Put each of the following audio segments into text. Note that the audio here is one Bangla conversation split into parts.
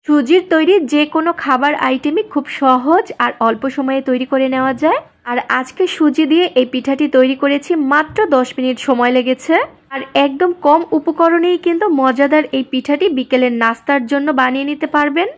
সুজির তৈরি যে কোনো খাবার আইটেমই খুব সহজ আর অল্প সময়ে তৈরি করে নেওয়া যায়। আর আজকে সুজি দিয়ে এই পিঠাটি তৈরি করেছি, মাত্র 10 মিনিট সময় লেগেছে। আর একদম কম উপকরণেই কিন্তু মজাদার এই পিঠাটি বিকেলের নাস্তার জন্য বানিয়ে নিতে পারবেন।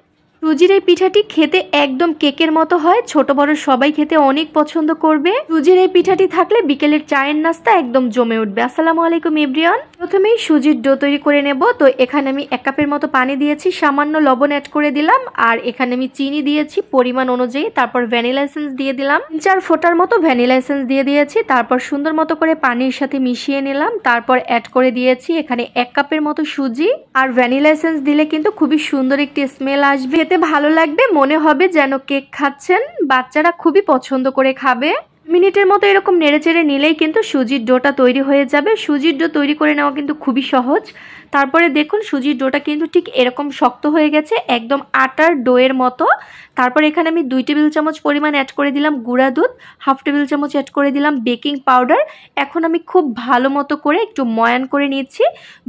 সুজির এই পিঠাটি খেতে একদম কেকের মতো হয়, ছোট বড় সবাই খেতে অনেক পছন্দ করবে। সুজির এই পিঠাটি থাকলে বিকেলের চায়ের নাস্তা একদম জমে উঠবে। আসসালামু আলাইকুম এভরিওয়ান। প্রথমেই সুজির ডো তৈরি করে নেব। তো এখানে আমি 1 কাপের মতো পানি দিয়েছি, সামান্য লবণ অ্যাড করে দিলাম, আর এখানে আমি চিনি দিয়েছি পরিমাণ অনুযায়ী, তারপর ভ্যানিলা এসেন্স দিয়ে দিলাম, 4 ফোঁটার মতো ভ্যানিলা এসেন্স দিয়ে দিয়েছি, তারপর সুন্দর মতো করে পানির সাথে মিশিয়ে নিলাম, তারপর অ্যাড করে দিয়েছি এখানে 1 কাপের মতো সুজি। আর ভ্যানিলা এসেন্স দিলে কিন্তু খুবই সুন্দর একটি স্মেল আসবে, খেতে ভালো লাগবে, মনে হবে যেন কেক খাচ্ছেন। বাচ্চারা খুবই পছন্দ করে খাবে। মিনিটের মতো এরকম নেড়েচেড়ে নিলেই কিন্তু সুজির ডোটা তৈরি হয়ে যাবে। সুজির ডো তৈরি করে নেওয়া কিন্তু খুবই সহজ। তারপরে দেখুন সুজির ডোটা কিন্তু ঠিক এরকম শক্ত হয়ে গেছে, একদম আটার ডোয়ের মতো। তারপর এখানে আমি 2 টেবিল চামচ পরিমাণ অ্যাড করে দিলাম গুঁড়া দুধ, 1/2 টেবিল চামচ অ্যাড করে দিলাম বেকিং পাউডার। এখন আমি খুব ভালো মতো করে একটু ময়ান করে নিচ্ছি।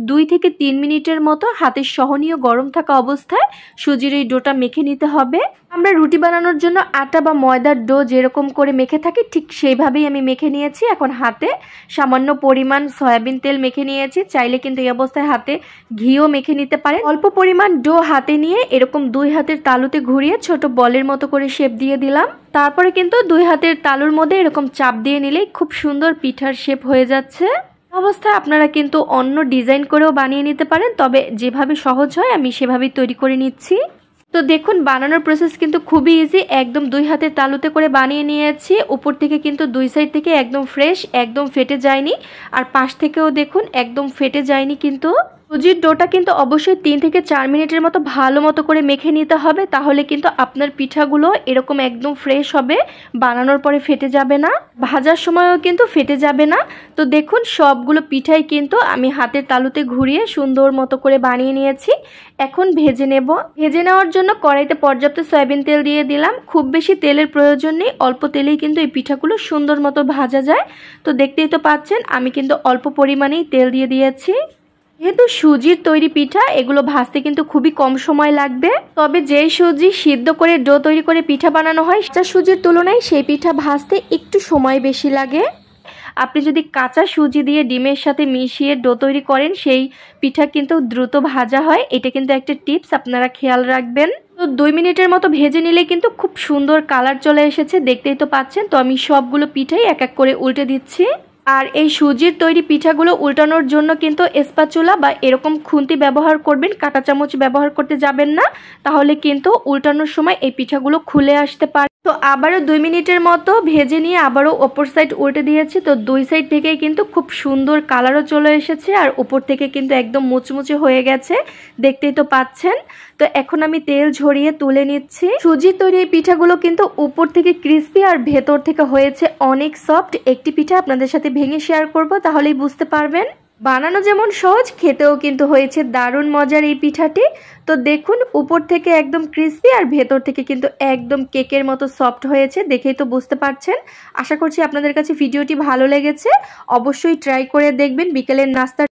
2 থেকে 3 মিনিটের মতো হাতের সহনীয় গরম থাকা অবস্থায় সুজির এই ডোটা মেখে নিতে হবে। আমরা রুটি বানানোর জন্য আটা বা ময়দার ডো যেরকম করে মেখে থাকি ঠিক সেইভাবেই আমি মেখে নিয়েছি। এখন হাতে সামান্য পরিমাণ সয়াবিন তেল মেখে নিয়েছি, চাইলে কিন্তু এই অবস্থায় হাতে ঘিও মেখে নিতে পারেন। অল্প পরিমাণ ডো হাতে নিয়ে এরকম 2 হাতের তালুতে ঘুরিয়ে ছোট বলের মতো করে শেপ দিয়ে দিলাম। তারপরে কিন্তু 2 হাতের তালুর মধ্যে এরকম চাপ দিয়ে নিলেই খুব সুন্দর পিঠার শেপ হয়ে যাচ্ছে। অবস্থায় আপনারা কিন্তু অন্য ডিজাইন করেও বানিয়ে নিতে পারেন, তবে যেভাবে সহজ হয় আমি সেভাবেই তৈরি করে নিচ্ছি। তো দেখুন বানানোর প্রসেস কিন্তু খুবই ইজি, একদম 2 হাতের তালুতে করে বানিয়ে নিয়েছি। উপর থেকে কিন্তু 2 সাইড থেকে একদম ফ্রেশ, একদম ফেটে যায়নি, আর পাশ থেকেও দেখুন একদম ফেটে যায়নি। কিন্তু সুজির ডোটা কিন্তু অবশ্যই 3 থেকে 4 মিনিটের মতো ভালো মতো করে মেখে নিতে হবে, তাহলে কিন্তু আপনার পিঠাগুলো এরকম একদম ফ্রেশ হবে, বানানোর পরে ফেটে যাবে না, ভাজার সময়ও কিন্তু ফেটে যাবে না। তো দেখুন সবগুলো পিঠাই কিন্তু আমি হাতের তালুতে ঘুরিয়ে সুন্দর মতো করে বানিয়ে নিয়েছি। এখন ভেজে নেব। ভেজে নেওয়ার জন্য কড়াইতে পর্যাপ্ত সয়াবিন তেল দিয়ে দিলাম। খুব বেশি তেলের প্রয়োজন নেই, অল্প তেলেই কিন্তু এই পিঠাগুলো সুন্দর মতো ভাজা যায়। তো দেখতেই তো পাচ্ছেন আমি কিন্তু অল্প পরিমাণেই তেল দিয়ে দিয়েছি। যেহেতু সুজির তৈরি পিঠা, এগুলো ভাজতে কিন্তু খুবই কম সময় লাগবে। তবে যেই সুজি সিদ্ধ করে ডো তৈরি করে পিঠা বানানো হয় সেটা সুজির তুলনায় সেই পিঠা ভাজতে একটু সময় বেশি লাগে। আপনি যদি কাঁচা সুজি দিয়ে ডিমের সাথে মিশিয়ে ডো তৈরি করেন সেই পিঠা কিন্তু দ্রুত ভাজা হয়। এটা কিন্তু একটা টিপস, আপনারা খেয়াল রাখবেন। তো 2 মিনিটের মতো ভেজে নিলে কিন্তু খুব সুন্দর কালার চলে এসেছে, দেখতেই তো পাচ্ছেন। তো আমি সবগুলো পিঠাই এক এক করে উল্টে দিচ্ছি। আর এই সুজির তৈরি পিঠাগুলো উল্টানোর জন্য কিন্তু স্প্যাচুলা বা এরকম খুন্তি ব্যবহার করবেন, কাঁটা চামচ ব্যবহার করতে যাবেন না, তাহলে কিন্তু উল্টানোর সময় এই পিঠাগুলো খুলে আসতে পারে। তো আবারও 2 মিনিটের মতো ভেজে নিয়ে আবারও অপর সাইড উল্টে দিয়েছি। তো 2 সাইড থেকেই কিন্তু খুব সুন্দর কালারও চলে এসেছে, আর উপর থেকে কিন্তু একদম মুচমুচে হয়ে গেছে, দেখতেই তো পাচ্ছেন। তো এখন আমি তেল ঝরিয়ে তুলে নিচ্ছি। সুজির তৈরি এই পিঠাগুলো কিন্তু উপর থেকে ক্রিস্পি আর ভেতর থেকে হয়েছে অনেক সফট। একটি পিঠা আপনাদের সাথে ভেঙে শেয়ার করব, তাহলেই বুঝতে পারবেন। বানানো যেমন সহজ, খেতেও কিন্তু হয়েছে দারুণ মজার এই পিঠাটি। তো দেখুন উপর থেকে একদম ক্রিস্পি আর ভেতর থেকে কিন্তু একদম কেকের মতো সফট হয়েছে, দেখেই তো বুঝতে পারছেন। আশা করছি আপনাদের কাছে ভিডিওটি ভালো লেগেছে। অবশ্যই ট্রাই করে দেখবেন বিকেলের নাস্তা